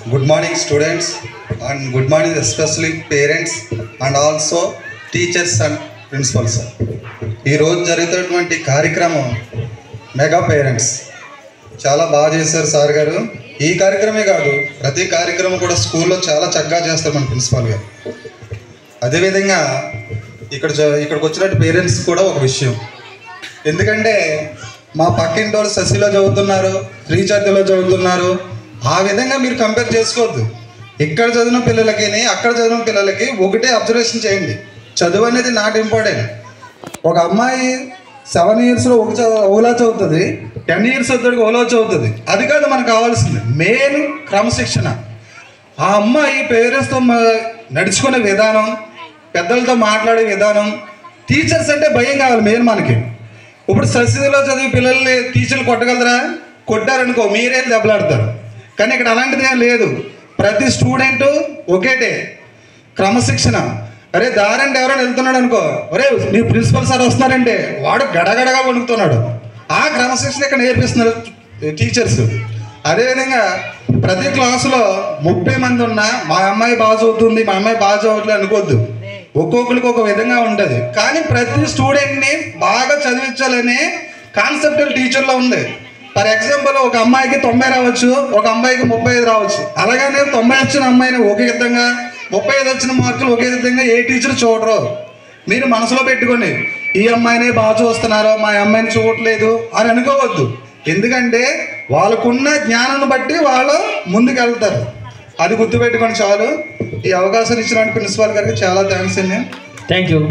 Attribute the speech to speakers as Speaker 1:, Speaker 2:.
Speaker 1: Good morning, students, and good morning, especially parents and also teachers and principals. ఈ రోజు జరుగుతున్నటువంటి కార్యక్రమం mega parents చాలా బాగా చేశారు సార్ గారు. ఈ కార్యక్రమే కాదు, ప్రతి కార్యక్రమం కూడా స్కూల్లో చాలా చక్కగా చేస్తారు మన ప్రిన్సిపాల్ గారు. అదేవిధంగా ఇక్కడికి వచ్చినట్టు పేరెంట్స్ కూడా ఒక విషయం, ఎందుకంటే మా పక్కింటి వాళ్ళు శశిలో చదువుతున్నారు, రీఛార్జ్లో చదువుతున్నారు, ఆ విధంగా మీరు కంపేర్ చేసుకోవద్దు. ఇక్కడ చదివిన పిల్లలకి అక్కడ చదివిన పిల్లలకి ఒకటే అబ్జర్వేషన్ చేయండి. చదువు అనేది నాట్ ఇంపార్టెంట్. ఒక అమ్మాయి 7 yearsలో ఓలా చదువుతుంది, 10 years వచ్చేటికి ఓలా చదువుతుంది. అది కాదు మనకు కావాల్సింది, మెయిన్ క్రమశిక్షణ. ఆ అమ్మాయి పేరెంట్స్తో నడుచుకునే విధానం, పెద్దలతో మాట్లాడే విధానం, టీచర్స్ అంటే భయం కావాలి మెయిన్ మనకి. ఇప్పుడు సబ్సిడీలో చదివి పిల్లల్ని టీచర్లు కొట్టగలరా? కొట్టారనుకో మీరే దెబ్బలాడతారు. కానీ ఇక్కడ అలాంటిది ఏం లేదు. ప్రతి స్టూడెంట్ ఒకేటే క్రమశిక్షణ. అరే దారంటే ఎవరైనా వెళ్తున్నాడు అనుకో, అరే మీ ప్రిన్సిపల్ సార్ వస్తున్నారంటే వాడు గడగడగా వణుకుతున్నాడు. ఆ క్రమశిక్షణ ఇక్కడ నేర్పిస్తున్నారు టీచర్స్. అదేవిధంగా ప్రతి క్లాసులో 30 మంది ఉన్నా మా అమ్మాయి బాగా చదువుతుంది, మా అమ్మాయి బాగా చదవట్లేదు అనుకోవద్దు. ఒక్కొక్కరికి ఒక విధంగా ఉంటుంది. కానీ ప్రతి స్టూడెంట్ని బాగా చదివించాలనే కాన్సెప్ట్ టీచర్లో ఉంది. ఫర్ ఎగ్జాంపుల్ ఒక అమ్మాయికి 90 రావచ్చు, ఒక అమ్మాయికి 35 రావచ్చు. అలాగనే 90 వచ్చిన అమ్మాయిని ఒకే విధంగా, 35 వచ్చిన మార్కులు ఒకే విధంగా ఏ టీచర్ చూడరు. మీరు మనసులో పెట్టుకోండి, ఈ అమ్మాయినే బాగా చూస్తున్నారు, మా అమ్మాయిని చూడట్లేదు అని అనుకోవద్దు. ఎందుకంటే వాళ్ళకున్న జ్ఞానాన్ని బట్టి వాళ్ళు ముందుకు వెళ్తారు. అది గుర్తుపెట్టుకోండి చాలు. ఈ అవకాశం ఇచ్చినటువంటి ప్రిన్సిపాల్ గారికి చాలా థ్యాంక్స్ అండి.
Speaker 2: Thank you.